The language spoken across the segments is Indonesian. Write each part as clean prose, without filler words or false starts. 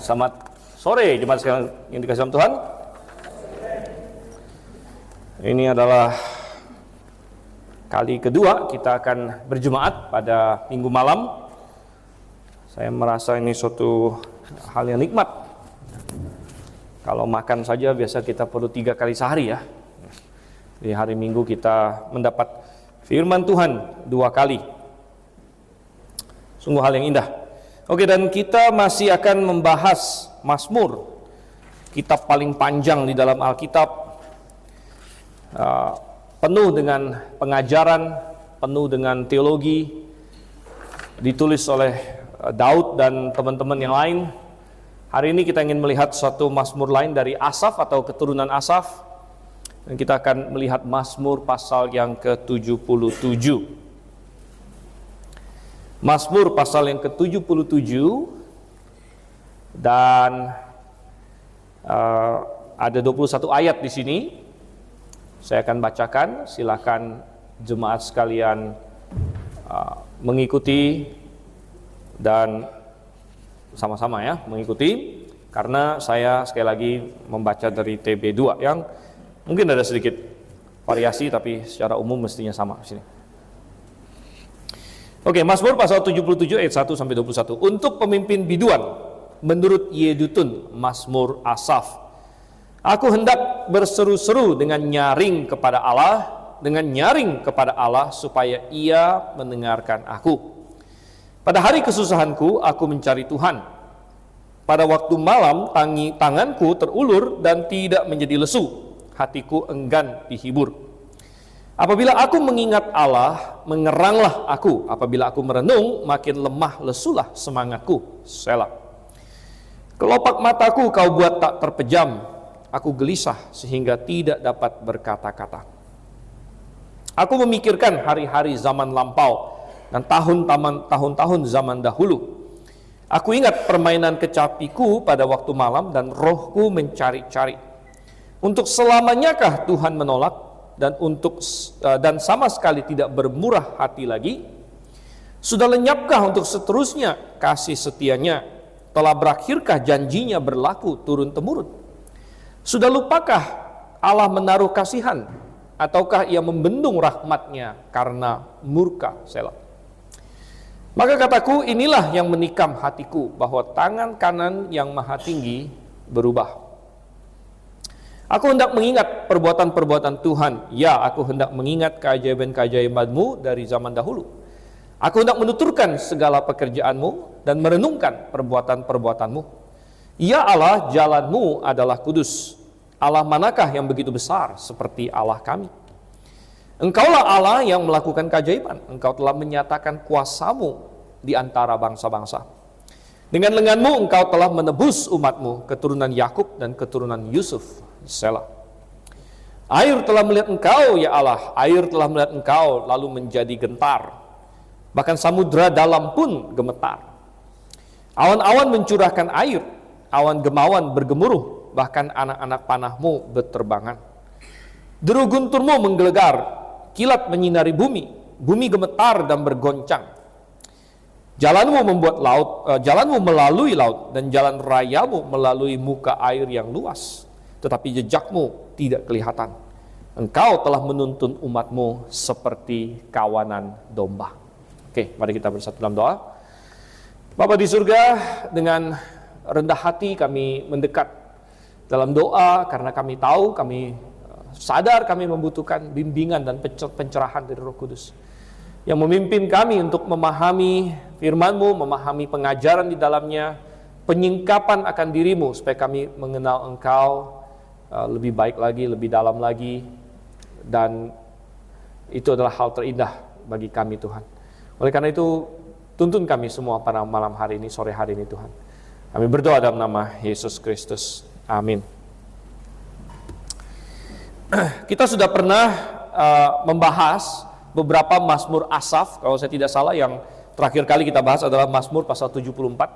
Selamat sore jemaat sekalian yang dikasihi Tuhan. Ini adalah kali kedua kita akan berjemaat pada minggu malam. Saya merasa ini suatu hal yang nikmat. Kalau makan saja biasa kita perlu 3 kali sehari ya. Di hari Minggu kita mendapat firman Tuhan 2 kali. Sungguh hal yang indah. Oke, dan kita masih akan membahas Mazmur, kitab paling panjang di dalam Alkitab, penuh dengan pengajaran, penuh dengan teologi, ditulis oleh Daud dan teman-teman yang lain. Hari ini kita ingin melihat suatu Mazmur lain dari Asaf atau keturunan Asaf, dan kita akan melihat Mazmur pasal yang ke-77. Mazmur pasal yang ke-77, dan ada 21 ayat di sini. Saya akan bacakan, silakan jemaat sekalian mengikuti dan sama-sama ya mengikuti, karena saya sekali lagi membaca dari TB2 yang mungkin ada sedikit variasi, tapi secara umum mestinya sama di sini. Oke, Mazmur pasal 77 ayat 1 sampai 21. Untuk pemimpin biduan menurut Yedutun, Mazmur Asaf. Aku hendak berseru-seru dengan nyaring kepada Allah, supaya Ia mendengarkan aku. Pada hari kesusahanku aku mencari Tuhan. Pada waktu malam tanganku terulur dan tidak menjadi lesu. Hatiku enggan dihibur. Apabila aku mengingat Allah, mengeranglah aku. Apabila aku merenung, makin lemah lesulah semangatku. Selah. Kelopak mataku kau buat tak terpejam. Aku gelisah sehingga tidak dapat berkata-kata. Aku memikirkan hari-hari zaman lampau dan tahun-tahun zaman dahulu. Aku ingat permainan kecapiku pada waktu malam dan rohku mencari-cari. Untuk selamanyakah Tuhan menolak? Dan sama sekali tidak bermurah hati lagi? Sudah lenyapkah untuk seterusnya kasih setianya? Telah berakhirkah janjinya berlaku turun-temurun? Sudah lupakah Allah menaruh kasihan? Ataukah Ia membendung rahmatnya karena murka? Selah. Maka kataku, inilah yang menikam hatiku, bahwa tangan kanan yang maha tinggi berubah. Aku hendak mengingat perbuatan-perbuatan Tuhan. Ya, aku hendak mengingat keajaiban-keajaiban-Mu dari zaman dahulu. Aku hendak menuturkan segala pekerjaan-Mu dan merenungkan perbuatan-perbuatan-Mu. Ya Allah, jalan-Mu adalah kudus. Allah manakah yang begitu besar seperti Allah kami? Engkaulah Allah yang melakukan keajaiban. Engkau telah menyatakan kuasa-Mu di antara bangsa-bangsa. Dengan lengan-Mu Engkau telah menebus umat-Mu, keturunan Yakub dan keturunan Yusuf. Selah. Air telah melihat Engkau, ya Allah. Air telah melihat Engkau, lalu menjadi gentar. Bahkan samudra dalam pun gemetar. Awan-awan mencurahkan air. Awan gemawan bergemuruh. Bahkan anak-anak panah-Mu berterbangan. Deru guntur-Mu menggelegar. Kilat menyinari bumi. Bumi gemetar dan bergoncang. Jalan-Mu membuat laut, jalan-Mu melalui laut, dan jalan raya-Mu melalui muka air yang luas. Tetapi jejak-Mu tidak kelihatan. Engkau telah menuntun umat-Mu seperti kawanan domba. Oke, mari kita bersatu dalam doa. Bapa di surga, dengan rendah hati kami mendekat dalam doa, karena kami tahu, kami sadar kami membutuhkan bimbingan dan pencerahan dari Roh Kudus yang memimpin kami untuk memahami firman-Mu, memahami pengajaran di dalamnya, penyingkapan akan diri-Mu, supaya kami mengenal Engkau lebih baik lagi, lebih dalam lagi, dan itu adalah hal terindah bagi kami Tuhan. Oleh karena itu, tuntun kami semua pada malam hari ini, sore hari ini Tuhan. Kami berdoa dalam nama Yesus Kristus. Amin. Kita sudah pernah membahas beberapa Mazmur Asaf. Kalau saya tidak salah, yang terakhir kali kita bahas adalah Mazmur pasal 74.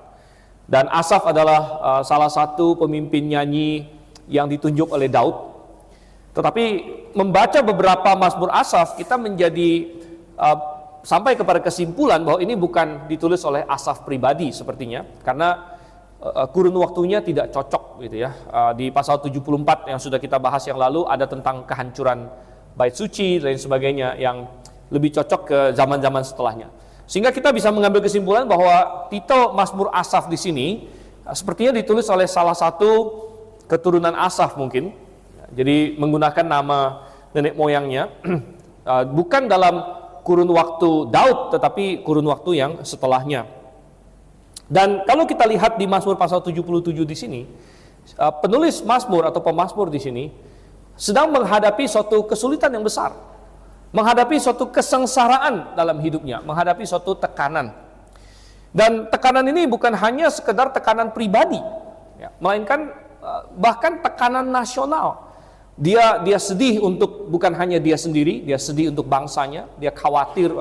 Dan Asaf adalah salah satu pemimpin nyanyi yang ditunjuk oleh Daud. Tetapi membaca beberapa Mazmur Asaf, kita menjadi sampai kepada kesimpulan bahwa ini bukan ditulis oleh Asaf pribadi sepertinya, karena kurun waktunya tidak cocok gitu ya. Di pasal 74 yang sudah kita bahas yang lalu ada tentang kehancuran bait suci dan lain sebagainya yang lebih cocok ke zaman-zaman setelahnya. Sehingga kita bisa mengambil kesimpulan bahwa titel Mazmur Asaf di sini sepertinya ditulis oleh salah satu keturunan Asaf mungkin. Jadi menggunakan nama nenek moyangnya bukan dalam kurun waktu Daud tetapi kurun waktu yang setelahnya. Dan kalau kita lihat di Mazmur pasal 77 di sini, penulis Mazmur atau pemazmur di sini sedang menghadapi suatu kesulitan yang besar, menghadapi suatu kesengsaraan dalam hidupnya, menghadapi suatu tekanan. Dan tekanan ini bukan hanya sekedar tekanan pribadi, ya, melainkan bahkan tekanan nasional. Dia sedih untuk bukan hanya dia sendiri, dia sedih untuk bangsanya, dia khawatir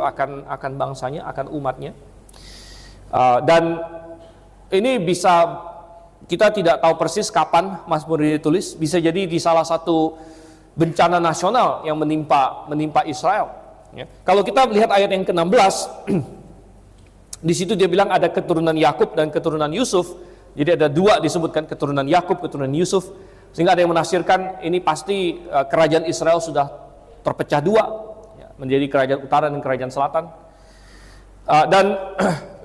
akan bangsanya, akan umatnya. Dan ini bisa kita tidak tahu persis kapan Mazmur ini ditulis, bisa jadi di salah satu bencana nasional yang menimpa Israel. Ya. Kalau kita lihat ayat yang ke-16, di situ dia bilang ada keturunan Yakub dan keturunan Yusuf. Jadi ada dua disebutkan, keturunan Yakub, keturunan Yusuf, sehingga ada yang menafsirkan ini pasti kerajaan Israel sudah terpecah dua, ya, menjadi kerajaan utara dan kerajaan selatan. Dan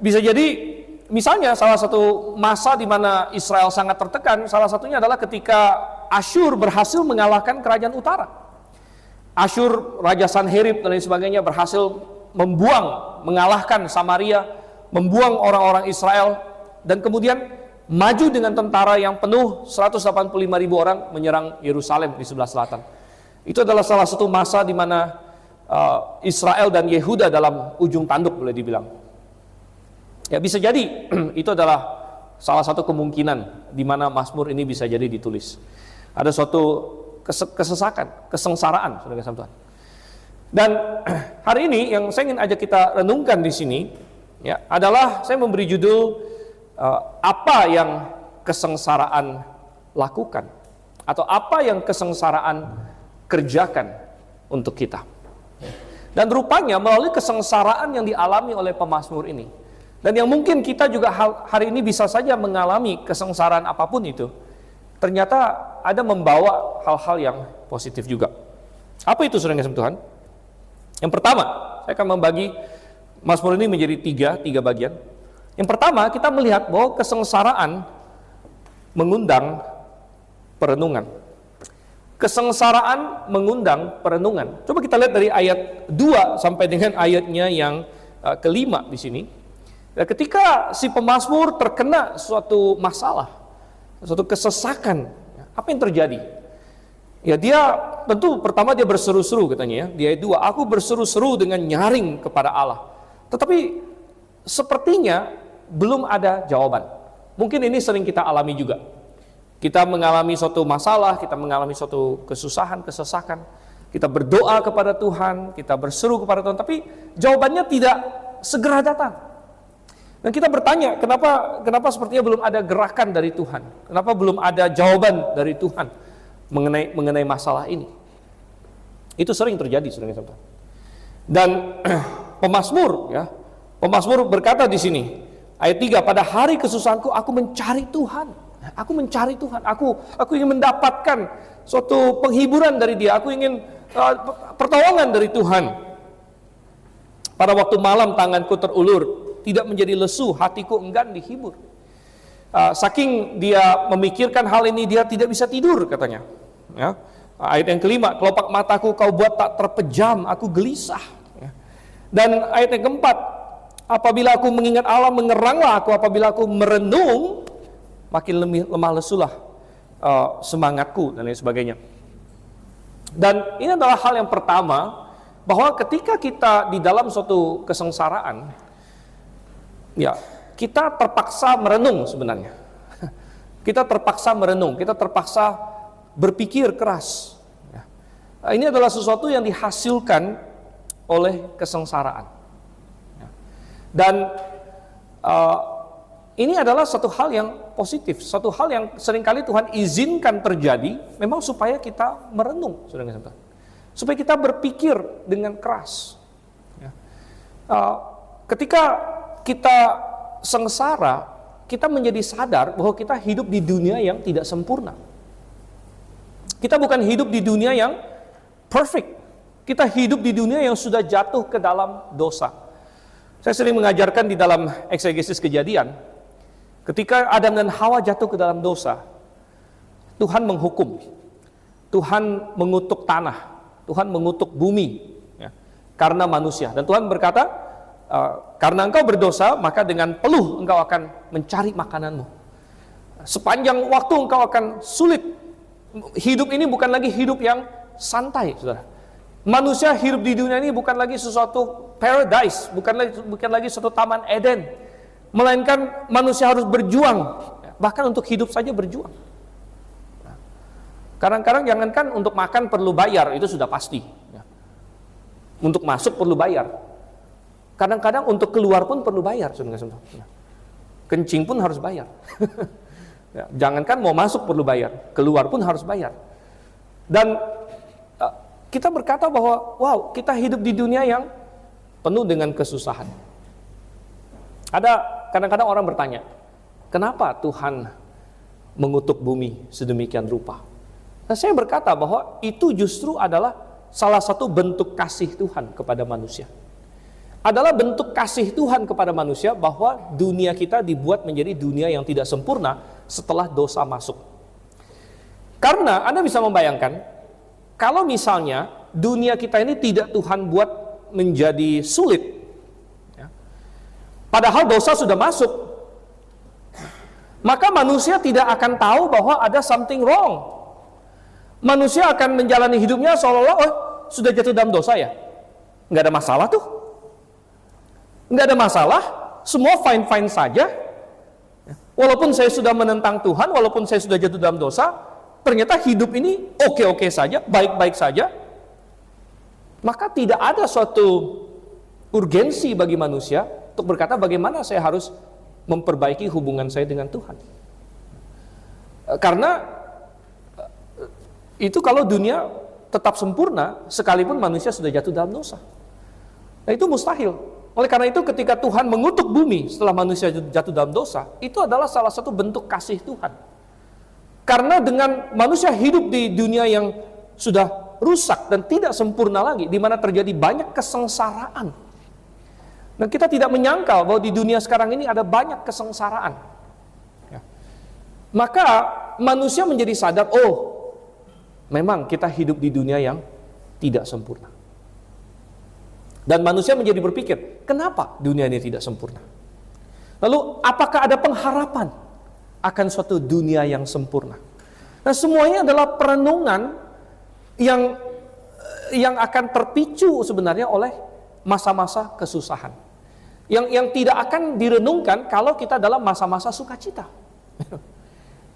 bisa jadi misalnya salah satu masa di mana Israel sangat tertekan, salah satunya adalah ketika Asyur berhasil mengalahkan kerajaan utara. Asyur, Raja Sanherib dan lain sebagainya berhasil mengalahkan Samaria, membuang orang-orang Israel, dan kemudian maju dengan tentara yang penuh 185.000 orang menyerang Yerusalem di sebelah selatan. Itu adalah salah satu masa di mana Israel dan Yehuda dalam ujung tanduk boleh dibilang. Ya bisa jadi itu adalah salah satu kemungkinan di mana Mazmur ini bisa jadi ditulis. Ada suatu kesesakan, kesengsaraan, saudara Tuhan. Dan hari ini yang saya ingin ajak kita renungkan di sini, ya, adalah saya memberi judul apa yang kesengsaraan lakukan atau apa yang kesengsaraan kerjakan untuk kita. Dan rupanya melalui kesengsaraan yang dialami oleh pemazmur ini, dan yang mungkin kita juga hari ini bisa saja mengalami kesengsaraan apapun itu, ternyata ada membawa hal-hal yang positif juga. Apa itu, saudara yang Tuhan? Yang pertama, saya akan membagi Mazmur ini menjadi tiga bagian. Yang pertama, kita melihat bahwa kesengsaraan mengundang perenungan. Kesengsaraan mengundang perenungan. Coba kita lihat dari ayat 2 sampai dengan ayatnya yang kelima di sini. Ya, ketika si pemazmur terkena suatu masalah, suatu kesesakan, apa yang terjadi? Ya, dia tentu pertama dia berseru-seru katanya ya. Di ayat 2, aku berseru-seru dengan nyaring kepada Allah. Tetapi sepertinya belum ada jawaban. Mungkin ini sering kita alami juga. Kita mengalami suatu masalah, kita mengalami suatu kesusahan, kesesakan. Kita berdoa kepada Tuhan, kita berseru kepada Tuhan, tapi jawabannya tidak segera datang. Dan kita bertanya, kenapa sepertinya belum ada gerakan dari Tuhan? Kenapa belum ada jawaban dari Tuhan mengenai masalah ini? Itu sering terjadi, saudara-saudara. Dan pemazmur berkata di sini, ayat 3, pada hari kesusahanku aku mencari Tuhan. Aku mencari Tuhan, aku ingin mendapatkan suatu penghiburan dari Dia, aku ingin pertolongan dari Tuhan. Pada waktu malam tanganku terulur, tidak menjadi lesu, hatiku enggan dihibur. Saking dia memikirkan hal ini, dia tidak bisa tidur katanya. Ya. Ayat yang kelima, kelopak mataku kau buat tak terpejam, aku gelisah. Ya. Dan ayat yang keempat, apabila aku mengingat Allah, mengeranglah aku, apabila aku merenung, makin lemah lesulah semangatku dan lain sebagainya. Dan ini adalah hal yang pertama, bahwa ketika kita di dalam suatu kesengsaraan, ya kita terpaksa merenung sebenarnya. Kita terpaksa merenung, kita terpaksa berpikir keras. Ya. Ini adalah sesuatu yang dihasilkan oleh kesengsaraan. Ya. Dan ini adalah satu hal yang positif, satu hal yang seringkali Tuhan izinkan terjadi, memang supaya kita merenung, saudara-saudara, supaya kita berpikir dengan keras. Ya. Ketika kita sengsara, kita menjadi sadar bahwa kita hidup di dunia yang tidak sempurna. Kita bukan hidup di dunia yang perfect. Kita hidup di dunia yang sudah jatuh ke dalam dosa. Saya sering mengajarkan di dalam eksegesis Kejadian, ketika Adam dan Hawa jatuh ke dalam dosa, Tuhan menghukum, Tuhan mengutuk tanah, Tuhan mengutuk bumi, ya, karena manusia. Dan Tuhan berkata, karena engkau berdosa, maka dengan peluh engkau akan mencari makananmu. Sepanjang waktu engkau akan sulit. Hidup ini bukan lagi hidup yang santai, saudara. Manusia hidup di dunia ini bukan lagi sesuatu paradise, bukan lagi suatu taman Eden, melainkan manusia harus berjuang, bahkan untuk hidup saja berjuang. Kadang-kadang jangankan untuk makan perlu bayar, itu sudah pasti. Untuk masuk perlu bayar. Kadang-kadang untuk keluar pun perlu bayar, saudara. Kencing pun harus bayar. Jangankan mau masuk perlu bayar, keluar pun harus bayar. Dan kita berkata bahwa, wow, kita hidup di dunia yang penuh dengan kesusahan. Ada kadang-kadang orang bertanya, kenapa Tuhan mengutuk bumi sedemikian rupa? Nah, saya berkata bahwa itu justru adalah salah satu bentuk kasih Tuhan kepada manusia. Adalah bentuk kasih Tuhan kepada manusia bahwa dunia kita dibuat menjadi dunia yang tidak sempurna setelah dosa masuk. Karena Anda bisa membayangkan, kalau misalnya dunia kita ini tidak Tuhan buat menjadi sulit, ya, padahal dosa sudah masuk, maka manusia tidak akan tahu bahwa ada something wrong. Manusia akan menjalani hidupnya seolah-olah, oh, sudah jatuh dalam dosa ya, nggak ada masalah tuh, nggak ada masalah, semua fine-fine saja. Walaupun saya sudah menentang Tuhan, walaupun saya sudah jatuh dalam dosa, ternyata hidup ini oke-oke saja, baik-baik saja. Maka tidak ada suatu urgensi bagi manusia untuk berkata bagaimana saya harus memperbaiki hubungan saya dengan Tuhan. Karena itu kalau dunia tetap sempurna, sekalipun manusia sudah jatuh dalam dosa. Nah, itu mustahil. Oleh karena itu ketika Tuhan mengutuk bumi setelah manusia jatuh dalam dosa, itu adalah salah satu bentuk kasih Tuhan. Karena dengan manusia hidup di dunia yang sudah rusak dan tidak sempurna lagi, di mana terjadi banyak kesengsaraan. Dan kita tidak menyangkal bahwa di dunia sekarang ini ada banyak kesengsaraan. Ya. Maka manusia menjadi sadar, oh, memang kita hidup di dunia yang tidak sempurna. Dan manusia menjadi berpikir, kenapa dunia ini tidak sempurna? Lalu, apakah ada pengharapan akan suatu dunia yang sempurna? Nah, semuanya adalah perenungan yang akan terpicu sebenarnya oleh masa-masa kesusahan. Yang tidak akan direnungkan kalau kita dalam masa-masa sukacita.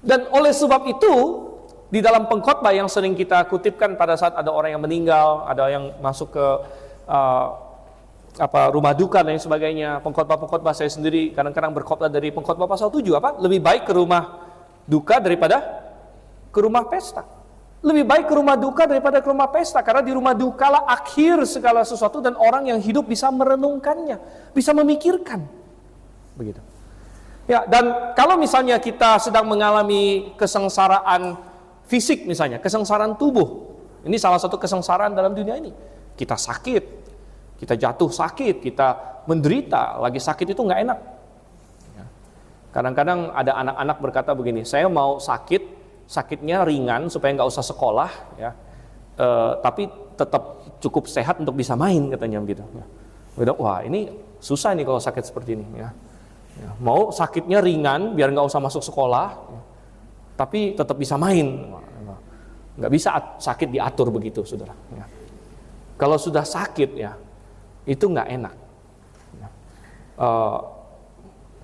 Dan oleh sebab itu, di dalam pengkhotbah yang sering kita kutipkan pada saat ada orang yang meninggal, ada yang masuk ke rumah duka dan sebagainya, pengkhotbah saya sendiri kadang-kadang berkhotbah dari pengkhotbah pasal 7, lebih baik ke rumah duka daripada ke rumah pesta. Lebih baik ke rumah duka daripada ke rumah pesta, karena di rumah duka lah akhir segala sesuatu dan orang yang hidup bisa merenungkannya, bisa memikirkan. Begitu. Ya, dan kalau misalnya kita sedang mengalami kesengsaraan fisik misalnya, kesengsaraan tubuh. Ini salah satu kesengsaraan dalam dunia ini. Kita sakit, kita jatuh sakit, kita menderita, lagi sakit itu nggak enak. Kadang-kadang ada anak-anak berkata begini, saya mau sakitnya ringan supaya nggak usah sekolah, ya, tapi tetap cukup sehat untuk bisa main, katanya begitu. Ya. Wah, ini susah nih kalau sakit seperti ini. Ya. Ya, mau sakitnya ringan biar nggak usah masuk sekolah, ya, tapi tetap bisa main. Nggak bisa sakit diatur begitu, saudara. Ya. Kalau sudah sakit, ya, itu nggak enak.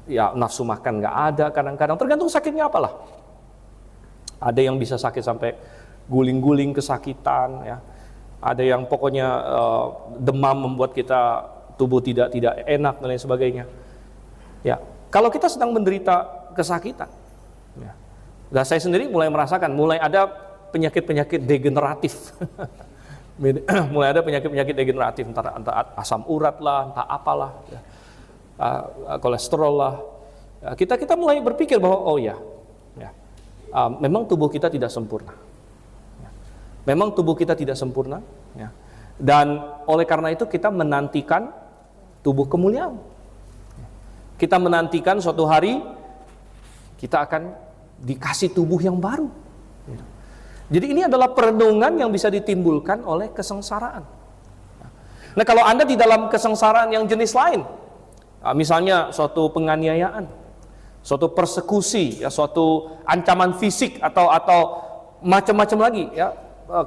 Ya, nafsu makan nggak ada kadang-kadang, tergantung sakitnya apalah. Ada yang bisa sakit sampai guling-guling kesakitan, ya. Ada yang pokoknya demam membuat kita tubuh tidak enak dan lain sebagainya. Ya, kalau kita sedang menderita kesakitan, ya. Dan saya sendiri mulai merasakan, mulai ada penyakit-penyakit degeneratif. Mulai ada penyakit-penyakit degeneratif, entah asam urat lah, entah apalah, ya. Kolesterol lah. kita mulai berpikir bahwa oh ya, memang tubuh kita tidak sempurna. Memang tubuh kita tidak sempurna, ya. Dan oleh karena itu kita menantikan tubuh kemuliaan. Kita menantikan suatu hari kita akan dikasih tubuh yang baru. Jadi ini adalah perenungan yang bisa ditimbulkan oleh kesengsaraan. Nah, kalau Anda di dalam kesengsaraan yang jenis lain, misalnya suatu penganiayaan, suatu persekusi, ya, suatu ancaman fisik atau macam-macam lagi, ya,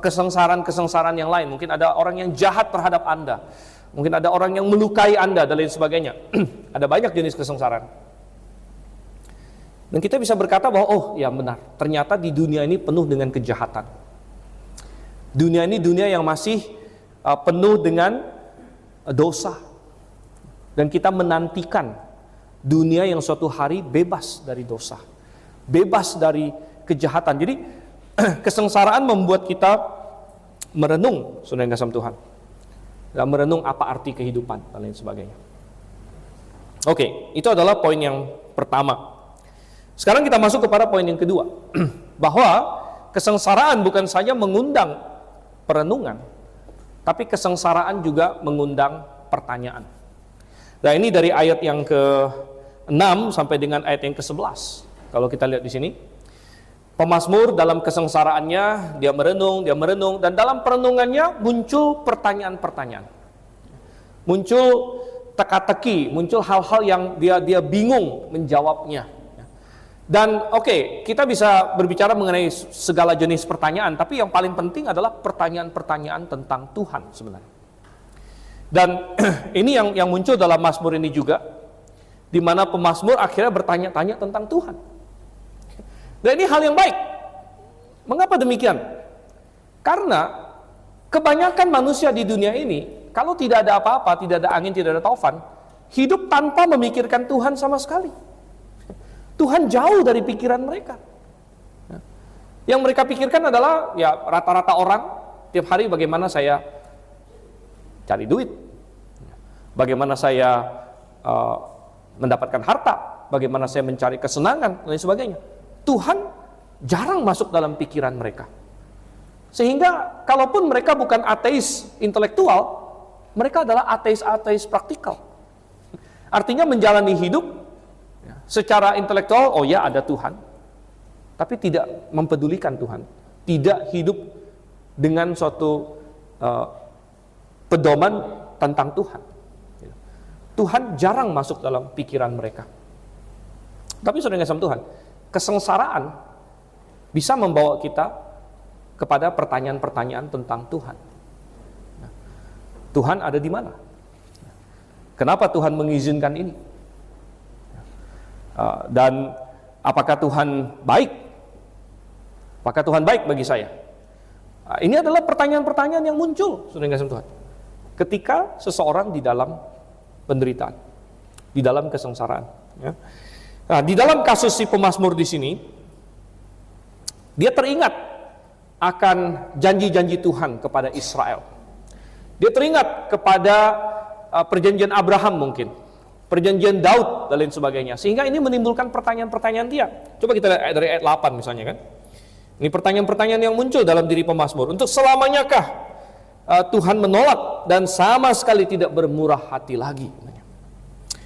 kesengsaraan yang lain. Mungkin ada orang yang jahat terhadap Anda, mungkin ada orang yang melukai Anda dan lain sebagainya. Ada banyak jenis kesengsaraan. Dan kita bisa berkata bahwa oh ya benar, ternyata di dunia ini penuh dengan kejahatan. Dunia ini dunia yang masih penuh dengan dosa. Dan kita menantikan dunia yang suatu hari bebas dari dosa, bebas dari kejahatan. Jadi kesengsaraan membuat kita merenung, saudara yang kasih Tuhan, dan merenung apa arti kehidupan dan lain sebagainya. Oke, itu adalah poin yang pertama. Sekarang kita masuk kepada poin yang kedua, bahwa kesengsaraan bukan saja mengundang perenungan, tapi kesengsaraan juga mengundang pertanyaan. Nah, ini dari ayat yang ke-6 sampai dengan ayat yang ke-11. Kalau kita lihat di sini, pemazmur dalam kesengsaraannya dia merenung, dan dalam perenungannya muncul pertanyaan-pertanyaan. Muncul teka-teki, muncul hal-hal yang dia bingung menjawabnya. Dan kita bisa berbicara mengenai segala jenis pertanyaan, tapi yang paling penting adalah pertanyaan-pertanyaan tentang Tuhan sebenarnya. Dan ini yang muncul dalam Mazmur ini juga, di mana pemazmur akhirnya bertanya-tanya tentang Tuhan. Dan ini hal yang baik. Mengapa demikian? Karena kebanyakan manusia di dunia ini, kalau tidak ada apa-apa, tidak ada angin, tidak ada taufan, hidup tanpa memikirkan Tuhan sama sekali. Tuhan jauh dari pikiran mereka. Yang mereka pikirkan adalah ya rata-rata orang tiap hari bagaimana saya cari duit, bagaimana saya mendapatkan harta, bagaimana saya mencari kesenangan dan lain sebagainya. Tuhan jarang masuk dalam pikiran mereka. Sehingga kalaupun mereka bukan ateis intelektual, mereka adalah ateis praktikal. Artinya menjalani hidup secara intelektual, oh ya ada Tuhan, tapi tidak mempedulikan Tuhan, tidak hidup dengan suatu pedoman tentang Tuhan. Tuhan jarang masuk dalam pikiran mereka. Tapi saudara yang kasih Tuhan, kesengsaraan bisa membawa kita kepada pertanyaan-pertanyaan tentang Tuhan. Tuhan ada di mana? Kenapa Tuhan mengizinkan ini? Dan apakah Tuhan baik? Apakah Tuhan baik bagi saya? Ini adalah pertanyaan-pertanyaan yang muncul, saudara yang kasih Tuhan, ketika seseorang di dalam penderitaan, di dalam kesengsaraan. Nah, di dalam kasus si pemazmur di sini, dia teringat akan janji-janji Tuhan kepada Israel. Dia teringat kepada perjanjian Abraham mungkin, perjanjian Daud dan lain sebagainya, sehingga ini menimbulkan pertanyaan-pertanyaan dia. Coba kita lihat dari ayat 8 misalnya kan. Ini pertanyaan-pertanyaan yang muncul dalam diri pemazmur. Untuk selamanyakah Tuhan menolak dan sama sekali tidak bermurah hati lagi?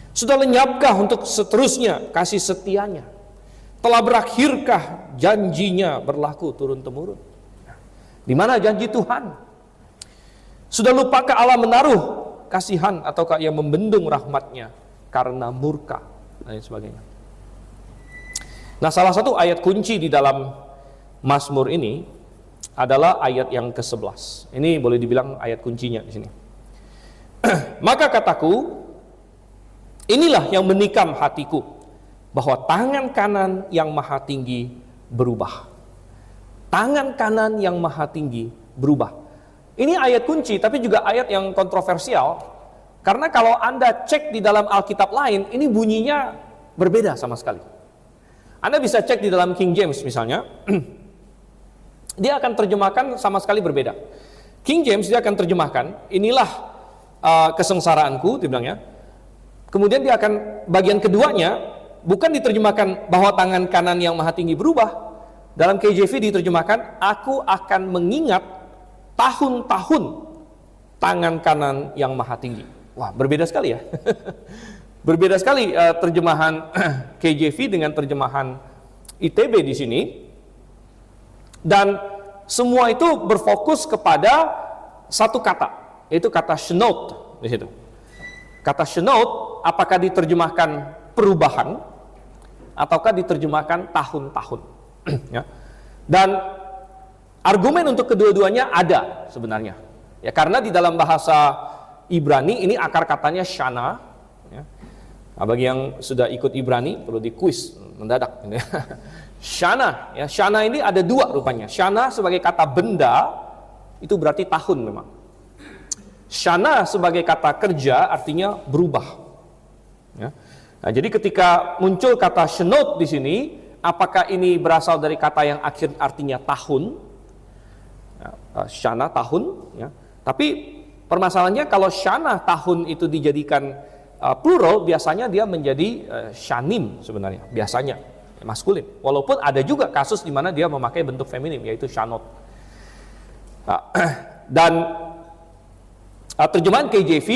Sudah lenyapkah untuk seterusnya kasih setianya? Telah berakhirkah janjinya berlaku turun-temurun? Di mana janji Tuhan? Sudah lupakah Allah menaruh kasihan ataukah ia membendung rahmatnya karena murka dan lain sebagainya. Nah, salah satu ayat kunci di dalam Mazmur ini adalah ayat yang ke-11. Ini boleh dibilang ayat kuncinya di sini. Maka kataku, inilah yang menikam hatiku, bahwa tangan kanan yang maha tinggi berubah. Tangan kanan yang maha tinggi berubah. Ini ayat kunci, tapi juga ayat yang kontroversial. Karena kalau Anda cek di dalam Alkitab lain, ini bunyinya berbeda sama sekali. Anda bisa cek di dalam King James misalnya, dia akan terjemahkan sama sekali berbeda. King James dia akan terjemahkan, inilah kesengsaraanku, dia bilangnya. Kemudian dia akan, bagian keduanya, bukan diterjemahkan bahwa tangan kanan yang maha tinggi berubah. Dalam KJV diterjemahkan, aku akan mengingat tahun-tahun tangan kanan yang maha tinggi. Wah, berbeda sekali ya. Berbeda sekali terjemahan KJV dengan terjemahan ITB di sini. Dan semua itu berfokus kepada satu kata, yaitu kata shenot di situ. Kata shenot apakah diterjemahkan perubahan ataukah diterjemahkan tahun-tahun? Ya. Dan argumen untuk kedua-duanya ada sebenarnya. Ya, karena di dalam bahasa Ibrani ini akar katanya shana. Ya. Nah, bagi yang sudah ikut Ibrani perlu di kuis mendadak. Shana, ya, shana ini ada dua rupanya. Shana sebagai kata benda itu berarti tahun memang. Shana sebagai kata kerja artinya berubah. Ya. Nah, jadi ketika muncul kata shenot di sini, apakah ini berasal dari kata yang akhir artinya tahun? Ya, shana tahun. Ya. Tapi permasalahannya kalau shana tahun itu dijadikan plural, biasanya dia menjadi shanim sebenarnya, biasanya maskulin. Walaupun ada juga kasus di mana dia memakai bentuk feminim, yaitu shanot. Dan terjemahan KJV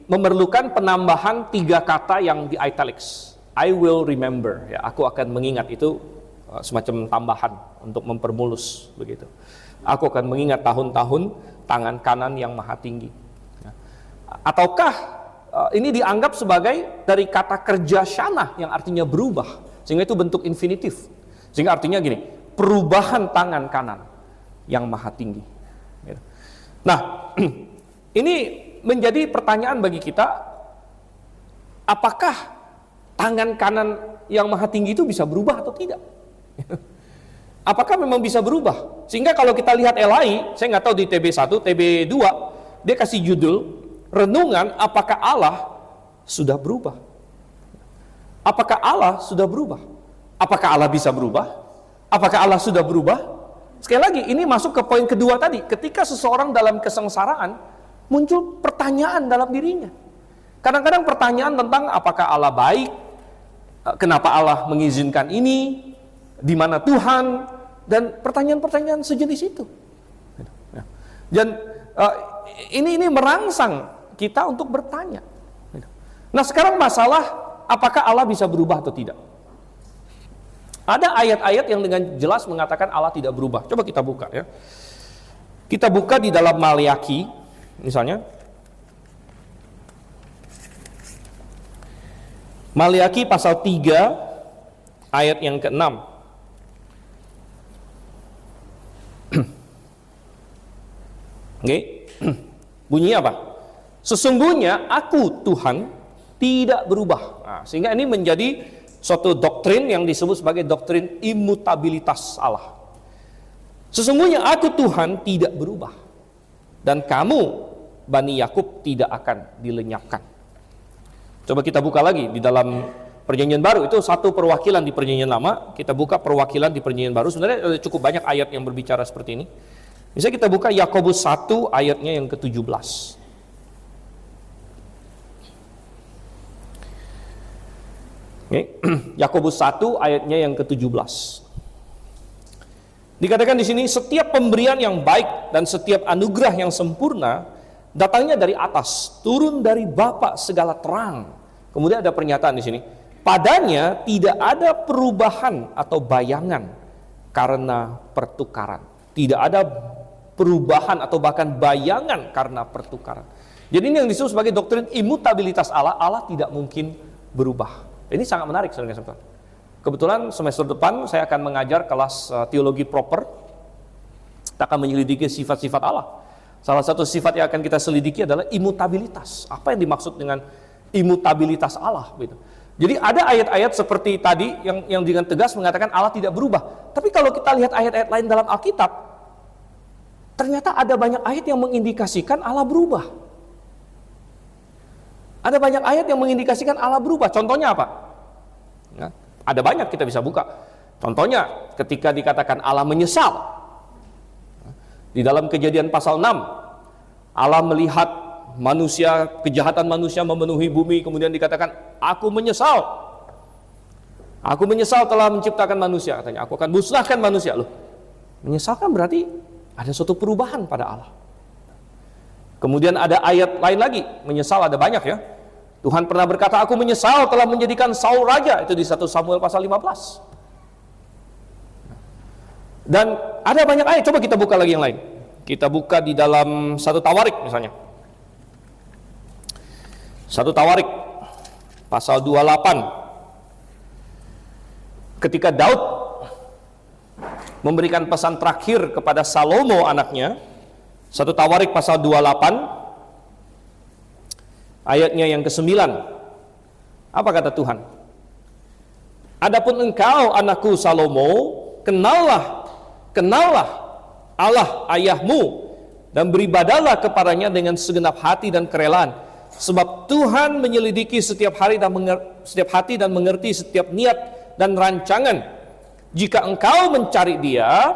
memerlukan penambahan 3 kata yang di italics. I will remember, ya, aku akan mengingat, itu semacam tambahan untuk mempermulus begitu. Aku akan mengingat tahun-tahun tangan kanan yang maha tinggi. Ya. Ataukah ini dianggap sebagai dari kata kerja shanah yang artinya berubah, sehingga itu bentuk infinitif, sehingga artinya gini, perubahan tangan kanan yang maha tinggi. Nah, ini menjadi pertanyaan bagi kita, apakah tangan kanan yang maha tinggi itu bisa berubah atau tidak? Apakah memang bisa berubah? Sehingga kalau kita lihat LAI, saya nggak tahu di TB1, TB2, dia kasih judul, renungan apakah Allah sudah berubah. Apakah Allah sudah berubah? Apakah Allah bisa berubah? Apakah Allah sudah berubah? Sekali lagi, ini masuk ke poin kedua tadi. Ketika seseorang dalam kesengsaraan, muncul pertanyaan dalam dirinya. Kadang-kadang pertanyaan tentang apakah Allah baik, kenapa Allah mengizinkan ini, di mana Tuhan, dan pertanyaan-pertanyaan sejenis itu. Dan ini merangsang kita untuk bertanya. Nah, sekarang masalah, apakah Allah bisa berubah atau tidak? Ada ayat-ayat yang dengan jelas mengatakan Allah tidak berubah. Coba kita buka ya. Kita buka di dalam Maleakhi, misalnya. Maleakhi pasal 3 ayat yang ke-6. Oke. Bunyinya apa? Sesungguhnya aku Tuhan tidak berubah. Nah, sehingga ini menjadi suatu doktrin yang disebut sebagai doktrin imutabilitas Allah. Sesungguhnya aku Tuhan tidak berubah, dan kamu Bani Yakub tidak akan dilenyapkan. Coba kita buka lagi di dalam Perjanjian Baru, itu satu perwakilan di Perjanjian Lama, kita buka perwakilan di Perjanjian Baru. Sebenarnya ada cukup banyak ayat yang berbicara seperti ini. Misalnya kita buka Yakobus 1 ayatnya yang ke-17. Yakobus 1 ayatnya yang ke-17. Dikatakan di sini, setiap pemberian yang baik dan setiap anugerah yang sempurna datangnya dari atas, turun dari Bapa segala terang. Kemudian ada pernyataan di sini, padanya tidak ada perubahan atau bayangan karena pertukaran. Tidak ada perubahan atau bahkan bayangan karena pertukaran. Jadi ini yang disebut sebagai doktrin imutabilitas Allah. Allah tidak mungkin berubah. Ini sangat menarik, saudara-saudara. Kebetulan semester depan saya akan mengajar kelas teologi proper. Kita akan menyelidiki sifat-sifat Allah. Salah satu sifat yang akan kita selidiki adalah imutabilitas. Apa yang dimaksud dengan imutabilitas Allah? Gitu. Jadi ada ayat-ayat seperti tadi yang dengan tegas mengatakan Allah tidak berubah. Tapi kalau kita lihat ayat-ayat lain dalam Alkitab, ternyata ada banyak ayat yang mengindikasikan Allah berubah. Ada banyak ayat yang mengindikasikan Allah berubah. Contohnya apa? Ya, ada banyak, kita bisa buka. Contohnya ketika dikatakan Allah menyesal. Di dalam Kejadian pasal 6, Allah melihat manusia, kejahatan manusia memenuhi bumi, kemudian dikatakan, aku menyesal. Aku menyesal telah menciptakan manusia, katanya. Aku akan musnahkan manusia. Loh, menyesalkan berarti ada suatu perubahan pada Allah. Kemudian ada ayat lain lagi, menyesal ada banyak ya. Tuhan pernah berkata, aku menyesal telah menjadikan Saul raja. Itu di 1 Samuel pasal 15. Dan ada banyak ayat, coba kita buka lagi yang lain. Kita buka di dalam 1 Tawarik misalnya. 1 Tawarik pasal 28. Ketika Daud memberikan pesan terakhir kepada Salomo anaknya, 1 Tawarik pasal 28 ayatnya yang ke-9. Apa kata Tuhan? Adapun engkau anakku Salomo, kenallah Allah ayahmu dan beribadahlah kepadanya dengan segenap hati dan kerelaan, sebab Tuhan menyelidiki setiap hati dan mengerti setiap niat dan rancangan. Jika engkau mencari Dia,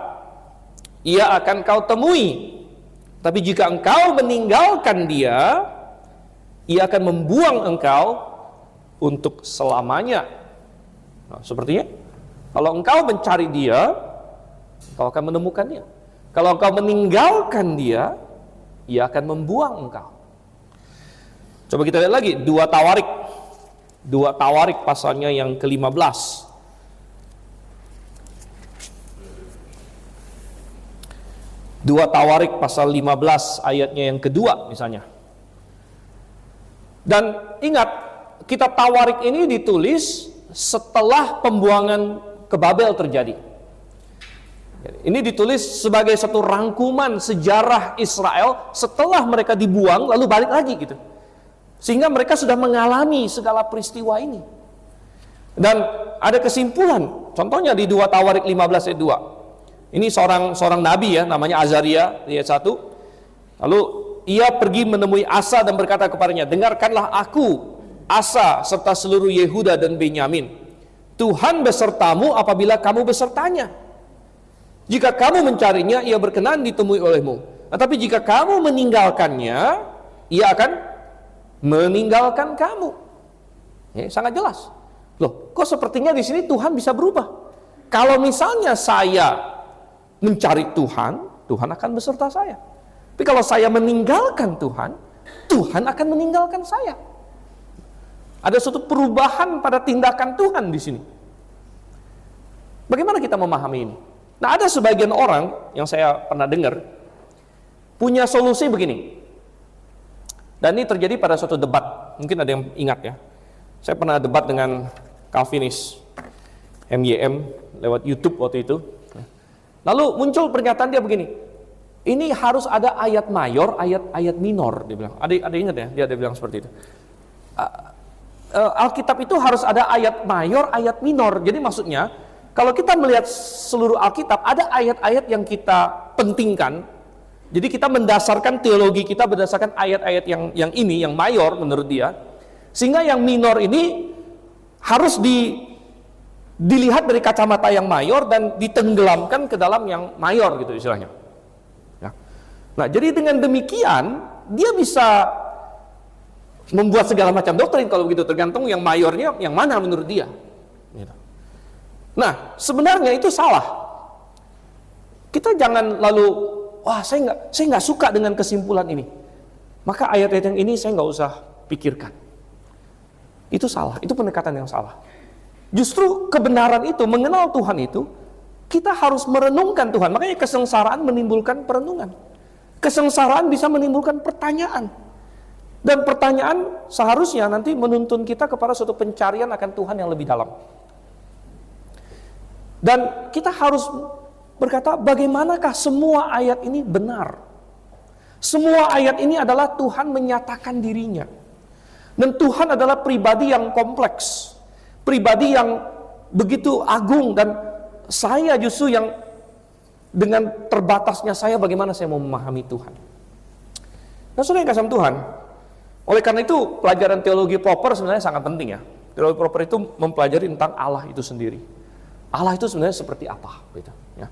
Ia akan kau temui. Tapi jika engkau meninggalkan Dia, Ia akan membuang engkau untuk selamanya. Nah, sepertinya kalau engkau mencari Dia, engkau akan menemukan Dia. Kalau engkau meninggalkan Dia, Ia akan membuang engkau. Coba kita lihat lagi 2 Tawarik pasalnya yang ke-15. 2 Tawarik pasal 15 ayatnya yang kedua misalnya. Dan ingat, kitab Tawarik ini ditulis setelah pembuangan ke Babel terjadi. Ini ditulis sebagai satu rangkuman sejarah Israel setelah mereka dibuang lalu balik lagi gitu. Sehingga mereka sudah mengalami segala peristiwa ini. Dan ada kesimpulan, contohnya di 2 Tawarik 15 ayat 2. Ini seorang nabi ya, namanya Azaria, ayat 1. Lalu ia pergi menemui Asa dan berkata kepadanya, dengarkanlah aku, Asa, serta seluruh Yehuda dan Benyamin. Tuhan besertamu apabila kamu besertanya. Jika kamu mencarinya, ia berkenan ditemui olehmu. Tetapi jika kamu meninggalkannya, ia akan meninggalkan kamu. Ya, sangat jelas. Loh, kok sepertinya di sini Tuhan bisa berubah? Kalau misalnya saya mencari Tuhan, Tuhan akan beserta saya. Tapi kalau saya meninggalkan Tuhan, Tuhan akan meninggalkan saya. Ada suatu perubahan pada tindakan Tuhan di sini. Bagaimana kita memahami ini? Nah, ada sebagian orang yang saya pernah dengar punya solusi begini. Dan ini terjadi pada suatu debat. Mungkin ada yang ingat ya. Saya pernah debat dengan Calvinis MYM lewat YouTube waktu itu. Lalu muncul pernyataan dia begini, ini harus ada ayat mayor, ayat minor, dia bilang. Ada ingat ya, dia bilang seperti itu. Alkitab itu harus ada ayat mayor, ayat minor. Jadi maksudnya, kalau kita melihat seluruh Alkitab, ada ayat-ayat yang kita pentingkan. Jadi kita mendasarkan teologi kita berdasarkan ayat-ayat yang ini, yang mayor menurut dia. Sehingga yang minor ini harus dilihat dari kacamata yang mayor dan ditenggelamkan ke dalam yang mayor gitu istilahnya. Ya. Nah, jadi dengan demikian dia bisa membuat segala macam doktrin kalau begitu, tergantung yang mayornya yang mana menurut dia. Gitu. Nah, sebenarnya itu salah. Kita jangan lalu, wah saya nggak suka dengan kesimpulan ini, maka ayat-ayat yang ini saya nggak usah pikirkan. Itu salah, itu pendekatan yang salah. Justru kebenaran itu, mengenal Tuhan itu, kita harus merenungkan Tuhan. Makanya kesengsaraan menimbulkan perenungan. Kesengsaraan bisa menimbulkan pertanyaan. Dan pertanyaan seharusnya nanti menuntun kita kepada suatu pencarian akan Tuhan yang lebih dalam. Dan kita harus berkata, bagaimanakah semua ayat ini benar? Semua ayat ini adalah Tuhan menyatakan dirinya. Dan Tuhan adalah pribadi yang kompleks. Pribadi yang begitu agung, dan saya justru yang dengan terbatasnya saya, bagaimana saya mau memahami Tuhan. Nah, saudara yang kasih Tuhan, oleh karena itu pelajaran teologi proper sebenarnya sangat penting ya. Teologi proper itu mempelajari tentang Allah itu sendiri. Allah itu sebenarnya seperti apa gitu ya.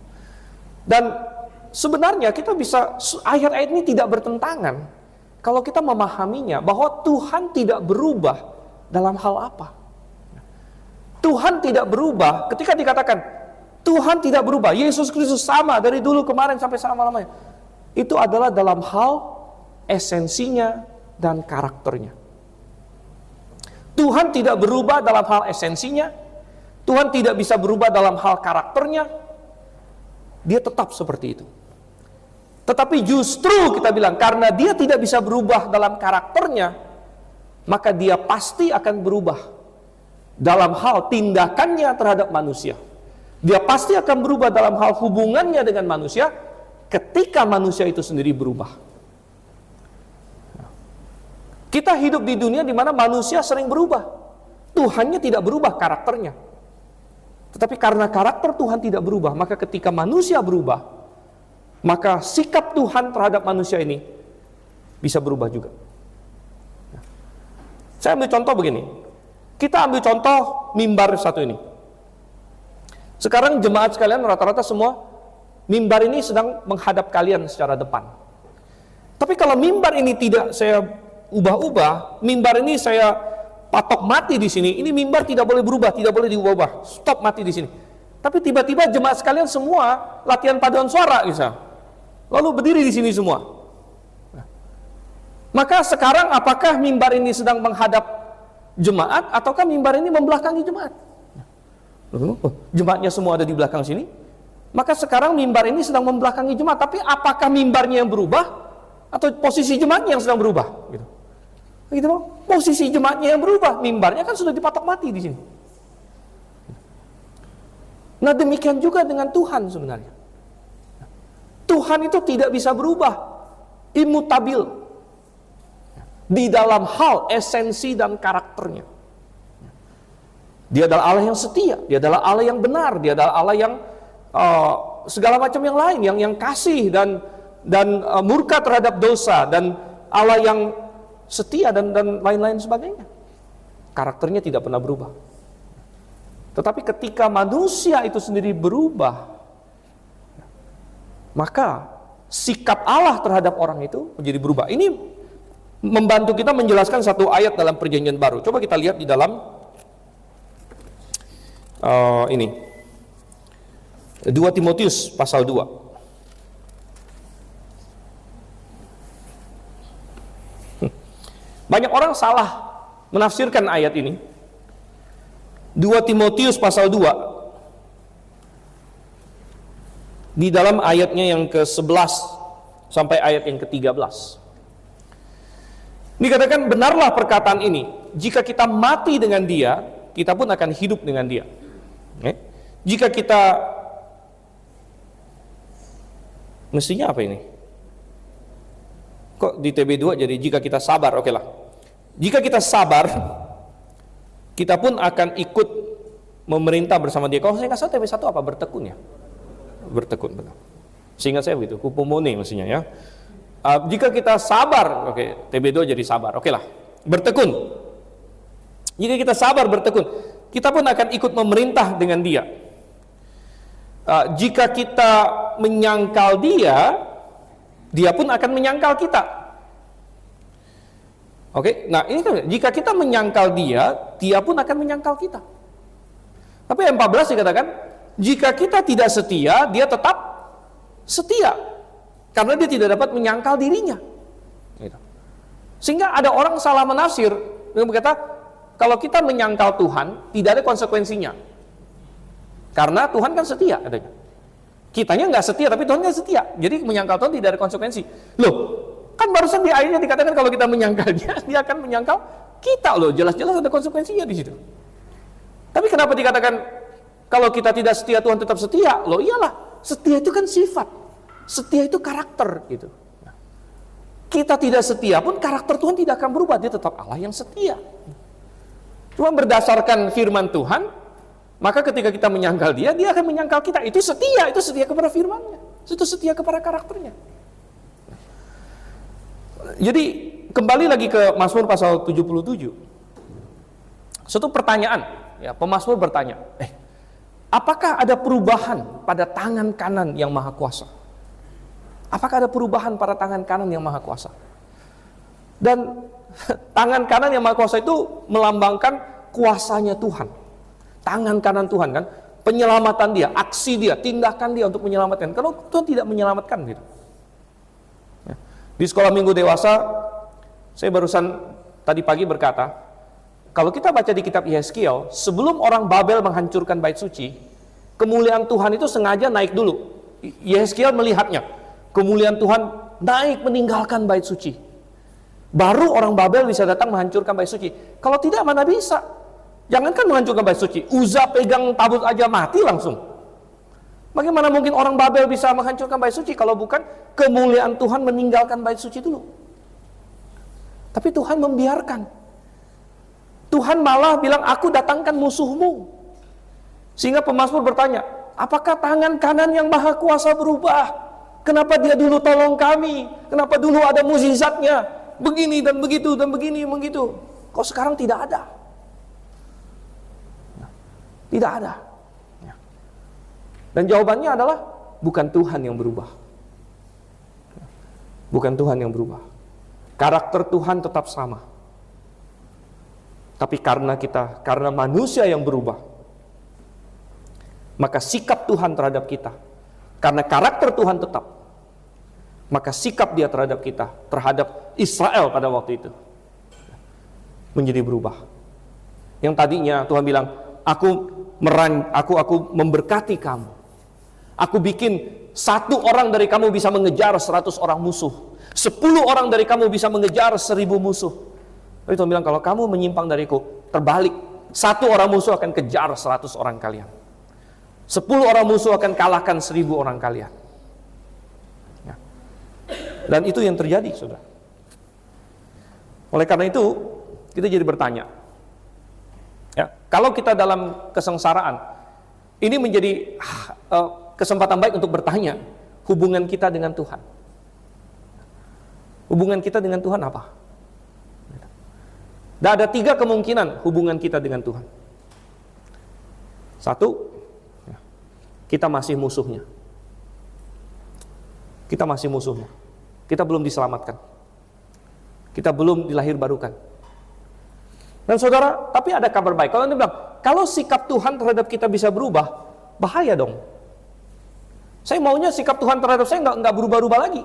Dan sebenarnya kita bisa, ayat-ayat ini tidak bertentangan kalau kita memahaminya bahwa Tuhan tidak berubah dalam hal apa. Tuhan tidak berubah. Ketika dikatakan Tuhan tidak berubah, Yesus Kristus sama dari dulu kemarin sampai selama-lamanya, itu adalah dalam hal esensinya dan karakternya. Tuhan tidak berubah dalam hal esensinya, Tuhan tidak bisa berubah dalam hal karakternya, dia tetap seperti itu. Tetapi justru kita bilang, karena dia tidak bisa berubah dalam karakternya, maka dia pasti akan berubah dalam hal tindakannya terhadap manusia. Dia pasti akan berubah dalam hal hubungannya dengan manusia ketika manusia itu sendiri berubah. Kita hidup di dunia di mana manusia sering berubah. Tuhannya tidak berubah karakternya. Tetapi karena karakter Tuhan tidak berubah, maka ketika manusia berubah, maka sikap Tuhan terhadap manusia ini bisa berubah juga. Saya ambil contoh begini. Kita ambil contoh mimbar satu ini. Sekarang jemaat sekalian rata-rata semua mimbar ini sedang menghadap kalian secara depan. Tapi kalau mimbar ini tidak saya ubah-ubah, mimbar ini saya patok mati di sini, ini mimbar tidak boleh berubah, tidak boleh diubah-ubah, stop mati di sini. Tapi tiba-tiba jemaat sekalian semua latihan paduan suara bisa, lalu berdiri di sini semua. Maka sekarang apakah mimbar ini sedang menghadap jemaat ataukah mimbar ini membelakangi jemaat? Jemaatnya semua ada di belakang sini. Maka sekarang mimbar ini sedang membelakangi jemaat, tapi apakah mimbarnya yang berubah atau posisi jemaatnya yang sedang berubah? Gitu, posisi jemaatnya yang berubah, mimbarnya kan sudah dipatok mati di sini. Nah demikian juga dengan Tuhan sebenarnya. Tuhan itu tidak bisa berubah, imutabil di dalam hal esensi dan karakternya. Dia adalah Allah yang setia, dia adalah Allah yang benar, dia adalah Allah yang segala macam yang lain, yang kasih dan murka terhadap dosa, dan Allah yang setia dan lain-lain sebagainya. Karakternya tidak pernah berubah. Tetapi ketika manusia itu sendiri berubah, maka sikap Allah terhadap orang itu menjadi berubah. Ini membantu kita menjelaskan satu ayat dalam Perjanjian Baru. Coba kita lihat di dalam ini 2 Timotius pasal 2. Banyak orang salah menafsirkan ayat ini. 2 Timotius pasal 2, di dalam ayatnya yang ke-11 sampai ayat yang ke-13. Dikatakan, benarlah perkataan ini, jika kita mati dengan dia, kita pun akan hidup dengan dia. Jika kita, mestinya apa ini? Kok di TB2 jadi jika kita sabar, oke lah. Jika kita sabar, kita pun akan ikut memerintah bersama dia. Kalau saya nggak salah TB1 apa? Bertekun ya? Bertekun, benar. Sehingga saya begitu, kupumone mestinya ya. Jika kita sabar, oke, TB2 jadi sabar, oke lah. Bertekun. Jika kita sabar bertekun, kita pun akan ikut memerintah dengan dia. Jika kita menyangkal dia, dia pun akan menyangkal kita. Oke, nah ini kan jika kita menyangkal dia, dia pun akan menyangkal kita. Tapi yang 14 dikatakan, jika kita tidak setia, dia tetap setia, karena dia tidak dapat menyangkal dirinya. Gitu. Sehingga ada orang salah menafsir, yang berkata, kalau kita menyangkal Tuhan, tidak ada konsekuensinya, karena Tuhan kan setia, katanya. Kitanya nggak setia, tapi Tuhan nggak setia. Jadi menyangkal Tuhan tidak ada konsekuensi. Loh, kan barusan di ayatnya dikatakan kalau kita menyangkalnya, dia akan menyangkal kita loh. Jelas-jelas ada konsekuensinya di situ. Tapi kenapa dikatakan kalau kita tidak setia, Tuhan tetap setia? Loh iyalah, setia itu kan sifat. Setia itu karakter gitu. Kita tidak setia pun karakter Tuhan tidak akan berubah. Dia tetap Allah yang setia. Cuma berdasarkan firman Tuhan, maka ketika kita menyangkal dia, dia akan menyangkal kita. Itu setia kepada firman-Nya. Itu setia kepada karakternya. Jadi kembali lagi ke Mazmur pasal 77. Suatu pertanyaan, ya, pemazmur bertanya, apakah ada perubahan pada tangan kanan yang maha kuasa? Apakah ada perubahan pada tangan kanan yang maha kuasa? Dan tangan kanan yang maha kuasa itu melambangkan kuasanya Tuhan. Tangan kanan Tuhan kan, penyelamatan dia, aksi dia, tindakan dia untuk menyelamatkan. Kalau Tuhan tidak menyelamatkan gitu. Ya. Di sekolah minggu dewasa, saya barusan tadi pagi berkata, kalau kita baca di kitab Yeskiel, sebelum orang Babel menghancurkan bait suci, kemuliaan Tuhan itu sengaja naik dulu. Yeskiel melihatnya, kemuliaan Tuhan naik meninggalkan bait suci. Baru orang Babel bisa datang menghancurkan bait suci. Kalau tidak, mana bisa? Jangankan menghancurkan bait suci, Uza pegang tabut aja mati langsung. Bagaimana mungkin orang Babel bisa menghancurkan bait suci kalau bukan kemuliaan Tuhan meninggalkan bait suci dulu? Tapi Tuhan membiarkan. Tuhan malah bilang, aku datangkan musuhmu. Sehingga pemazmur bertanya, apakah tangan kanan yang maha kuasa berubah? Kenapa dia dulu tolong kami? Kenapa dulu ada mukjizatnya? Begini dan begitu dan begini begitu. Kok sekarang tidak ada? Tidak ada. Dan jawabannya adalah bukan Tuhan yang berubah. Bukan Tuhan yang berubah. Karakter Tuhan tetap sama. Tapi karena manusia yang berubah, maka sikap Tuhan terhadap kita, karena karakter Tuhan tetap, maka sikap dia terhadap kita, terhadap Israel pada waktu itu, menjadi berubah. Yang tadinya Tuhan bilang, aku memberkati kamu. Aku bikin 1 orang dari kamu bisa mengejar 100 orang musuh. 10 orang dari kamu bisa mengejar 1000 musuh. Tapi Tuhan bilang, kalau kamu menyimpang dariku, terbalik. 1 orang musuh akan kejar 100 orang kalian. 10 orang musuh akan kalahkan 1000 orang kalian. Ya. Dan itu yang terjadi, saudara. Oleh karena itu, kita jadi bertanya, ya, kalau kita dalam kesengsaraan, ini menjadi kesempatan baik untuk bertanya, hubungan kita dengan Tuhan. Hubungan kita dengan Tuhan apa? Dan ada 3 kemungkinan hubungan kita dengan Tuhan. 1, kita masih musuhnya. Kita masih musuhnya. Kita belum diselamatkan. Kita belum dilahirbarukan. Dan saudara, tapi ada kabar baik. Kalau Anda bilang, kalau sikap Tuhan terhadap kita bisa berubah, bahaya dong. Saya maunya sikap Tuhan terhadap saya nggak berubah-ubah lagi.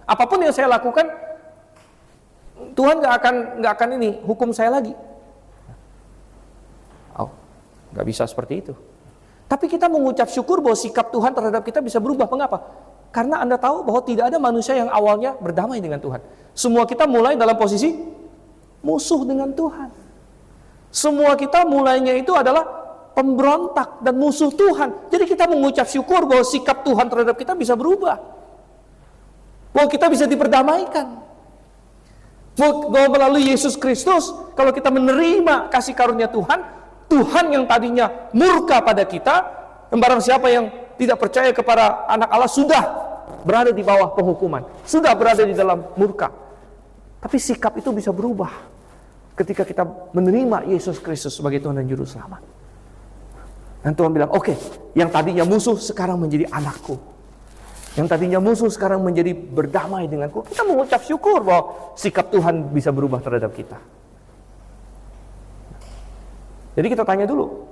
Apapun yang saya lakukan, Tuhan nggak akan hukum saya lagi. Oh, nggak bisa seperti itu. Tapi kita mengucap syukur bahwa sikap Tuhan terhadap kita bisa berubah. Mengapa? Karena Anda tahu bahwa tidak ada manusia yang awalnya berdamai dengan Tuhan. Semua kita mulai dalam posisi musuh dengan Tuhan. Semua kita mulainya itu adalah pemberontak dan musuh Tuhan. Jadi kita mengucap syukur bahwa sikap Tuhan terhadap kita bisa berubah. Bahwa kita bisa diperdamaikan. Bahwa melalui Yesus Kristus, kalau kita menerima kasih karunia Tuhan, Tuhan yang tadinya murka pada kita, dan barang siapa yang tidak percaya kepada anak Allah sudah berada di bawah penghukuman, sudah berada di dalam murka. Tapi sikap itu bisa berubah ketika kita menerima Yesus Kristus sebagai Tuhan dan Juru Selamat. Dan Tuhan bilang, oke, yang tadinya musuh sekarang menjadi anakku. Yang tadinya musuh sekarang menjadi berdamai denganku. Kita mengucap syukur bahwa sikap Tuhan bisa berubah terhadap kita. Jadi kita tanya dulu.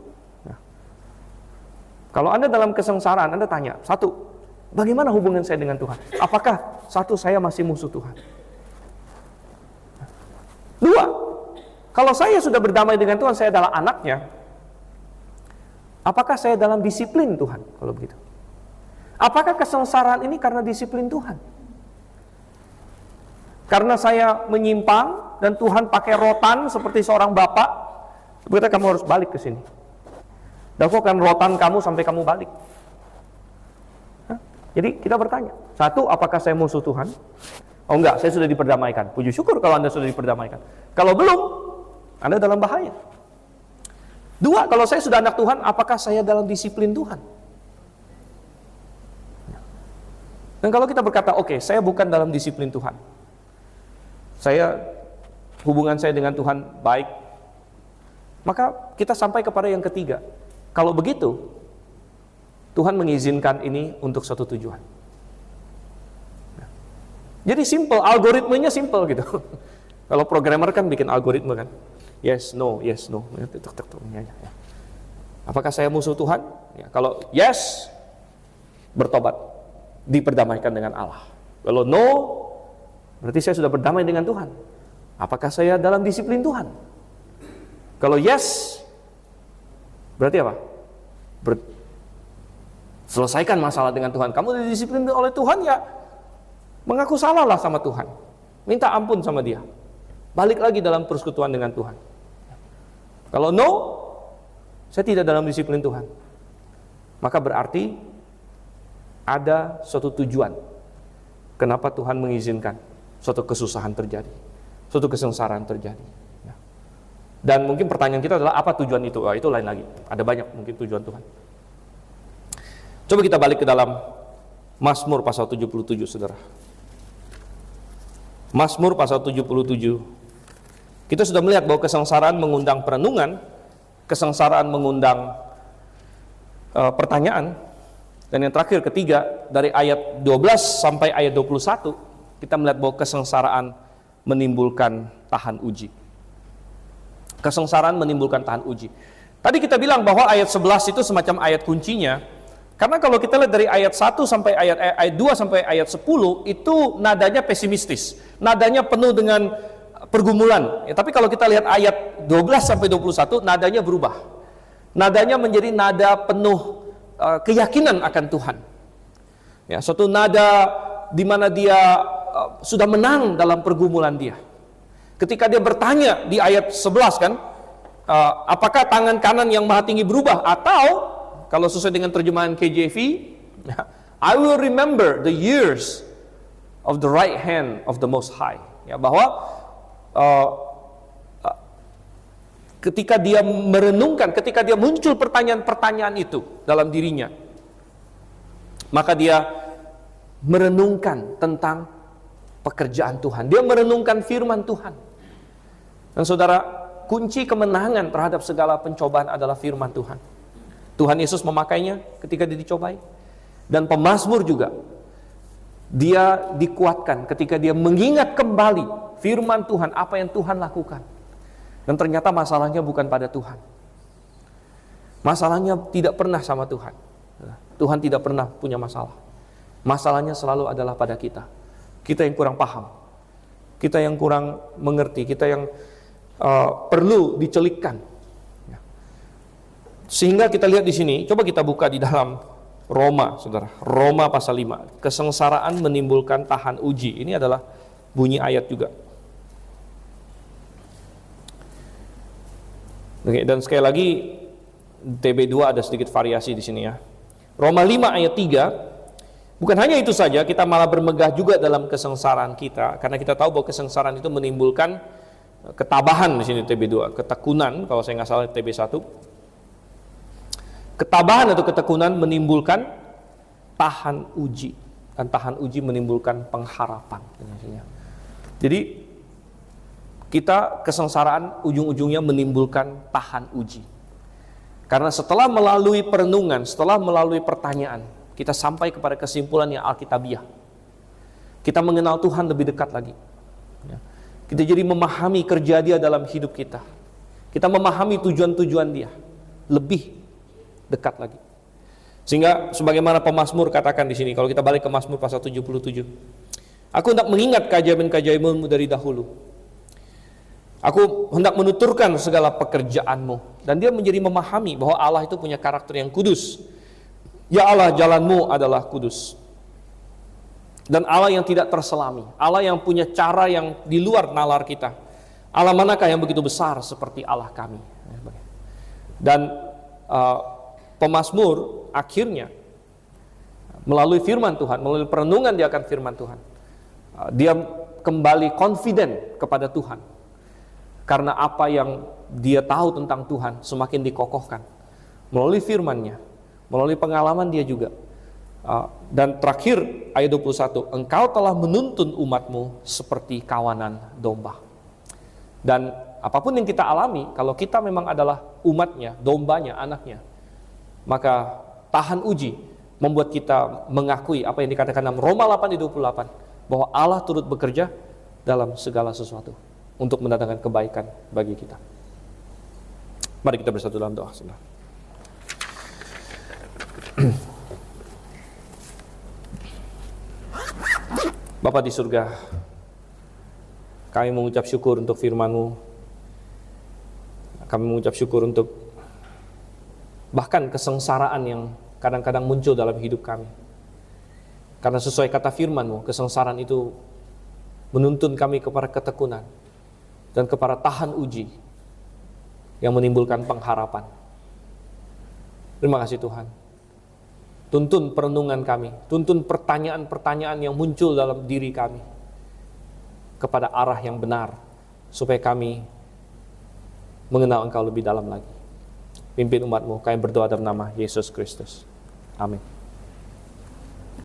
Kalau Anda dalam kesengsaraan, Anda tanya, 1, bagaimana hubungan saya dengan Tuhan? Apakah 1, saya masih musuh Tuhan? 2, kalau saya sudah berdamai dengan Tuhan, saya adalah anaknya, apakah saya dalam disiplin Tuhan? Kalau begitu, apakah kesengsaraan ini karena disiplin Tuhan? Karena saya menyimpang dan Tuhan pakai rotan seperti seorang bapak, berarti kamu harus balik ke sini. Dan aku akan rotan kamu sampai kamu balik. Jadi kita bertanya, 1, apakah saya musuh Tuhan? Oh enggak, saya sudah diperdamaikan. Puji syukur kalau Anda sudah diperdamaikan. Kalau belum, Anda dalam bahaya. 2, kalau saya sudah anak Tuhan, apakah saya dalam disiplin Tuhan? Dan kalau kita berkata, oke, saya bukan dalam disiplin Tuhan, hubungan saya dengan Tuhan baik, maka kita sampai kepada yang ketiga. Kalau begitu, Tuhan mengizinkan ini untuk satu tujuan. Jadi simple, algoritmenya simple gitu. Kalau programmer kan bikin algoritma kan, yes, no, Apakah saya musuh Tuhan? Ya, kalau yes, bertobat, diperdamaikan dengan Allah. Kalau no, berarti saya sudah berdamai dengan Tuhan. Apakah saya dalam disiplin Tuhan? Kalau yes, berarti apa? Selesaikan masalah dengan Tuhan. Kamu didisiplin oleh Tuhan, ya mengaku salah lah sama Tuhan. Minta ampun sama dia. Balik lagi dalam persekutuan dengan Tuhan. Kalau no, saya tidak dalam disiplin Tuhan, maka berarti ada suatu tujuan kenapa Tuhan mengizinkan suatu kesusahan terjadi, suatu kesengsaraan terjadi. Dan mungkin pertanyaan kita adalah, apa tujuan itu? Itu lain lagi. Ada banyak mungkin tujuan Tuhan. Coba kita balik ke dalam Mazmur pasal 77, saudara. Mazmur pasal 77. Kita sudah melihat bahwa kesengsaraan mengundang perenungan, kesengsaraan mengundang pertanyaan. Dan yang terakhir, ketiga, dari ayat 12 sampai ayat 21, kita melihat bahwa kesengsaraan menimbulkan tahan uji. Kesengsaraan menimbulkan tahan uji. Tadi kita bilang bahwa ayat 11 itu semacam ayat kuncinya, karena kalau kita lihat dari ayat 1 sampai ayat 2 sampai ayat 10, itu nadanya pesimistis, nadanya penuh dengan pergumulan. Ya, tapi kalau kita lihat ayat 12 sampai 21, nadanya berubah. Nadanya menjadi nada penuh keyakinan akan Tuhan. Ya, suatu nada di mana dia sudah menang dalam pergumulan dia. Ketika dia bertanya di ayat 11 kan, apakah tangan kanan yang maha tinggi berubah? Atau kalau sesuai dengan terjemahan KJV, I will remember the years of the right hand of the Most High. Ya, bahwa ketika dia merenungkan, ketika dia muncul pertanyaan-pertanyaan itu dalam dirinya, maka dia merenungkan tentang pekerjaan Tuhan. Dia merenungkan firman Tuhan. Dan saudara, kunci kemenangan terhadap segala pencobaan adalah firman Tuhan. Tuhan Yesus memakainya ketika dia dicobai. Dan pemazmur juga, dia dikuatkan ketika dia mengingat kembali firman Tuhan, apa yang Tuhan lakukan. Dan ternyata masalahnya bukan pada Tuhan. Masalahnya tidak pernah sama Tuhan. Tuhan tidak pernah punya masalah. Masalahnya selalu adalah pada kita. Kita yang kurang paham. Kita yang kurang mengerti. Kita yang perlu dicelikkan. Sehingga kita lihat di sini, coba kita buka di dalam Roma, saudara. Roma pasal 5. Kesengsaraan menimbulkan tahan uji. Ini adalah bunyi ayat juga. Oke, dan sekali lagi TB2 ada sedikit variasi di sini ya. Roma 5 ayat 3. Bukan hanya itu saja, kita malah bermegah juga dalam kesengsaraan kita, karena kita tahu bahwa kesengsaraan itu menimbulkan ketabahan di sini TB2, ketekunan kalau saya nggak salah TB1. Ketabahan atau ketekunan menimbulkan tahan uji, dan tahan uji menimbulkan pengharapan. Jadi kita kesengsaraan ujung-ujungnya menimbulkan tahan uji. Karena setelah melalui perenungan, setelah melalui pertanyaan, kita sampai kepada kesimpulan yang alkitabiah. Kita mengenal Tuhan lebih dekat lagi. Kita jadi memahami kerja Dia dalam hidup kita. Kita memahami tujuan-tujuan Dia lebih dekat lagi. Sehingga sebagaimana pemazmur katakan di sini, kalau kita balik ke Mazmur pasal 77, aku hendak mengingat keajaiban-keajaiban-Mu dari dahulu. Aku hendak menuturkan segala pekerjaan-Mu. Dan dia menjadi memahami bahwa Allah itu punya karakter yang kudus. Ya Allah, jalan-Mu adalah kudus. Dan Allah yang tidak terselami, Allah yang punya cara yang di luar nalar kita. Allah manakah yang begitu besar seperti Allah kami. Dan pemazmur akhirnya melalui firman Tuhan, melalui perenungan dia akan firman Tuhan, dia kembali confident kepada Tuhan. Karena apa yang dia tahu tentang Tuhan semakin dikokohkan melalui firman-Nya, melalui pengalaman dia juga. Dan terakhir ayat 21, Engkau telah menuntun umat-Mu seperti kawanan domba. Dan apapun yang kita alami, kalau kita memang adalah umatnya, dombanya, anaknya, maka tahan uji membuat kita mengakui apa yang dikatakan dalam Roma 8:28, bahwa Allah turut bekerja dalam segala sesuatu untuk mendatangkan kebaikan bagi kita. Mari kita bersatu dalam doa. Bapa di surga, kami mengucap syukur untuk firman-Mu. Kami mengucap syukur untuk bahkan kesengsaraan yang kadang-kadang muncul dalam hidup kami. Karena sesuai kata firman-Mu, kesengsaraan itu menuntun kami kepada ketekunan dan kepada tahan uji yang menimbulkan pengharapan. Terima kasih Tuhan. Tuntun perenungan kami, tuntun pertanyaan-pertanyaan yang muncul dalam diri kami kepada arah yang benar, supaya kami mengenal Engkau lebih dalam lagi. Pimpin umat-Mu, kami berdoa dalam nama Yesus Kristus. Amin.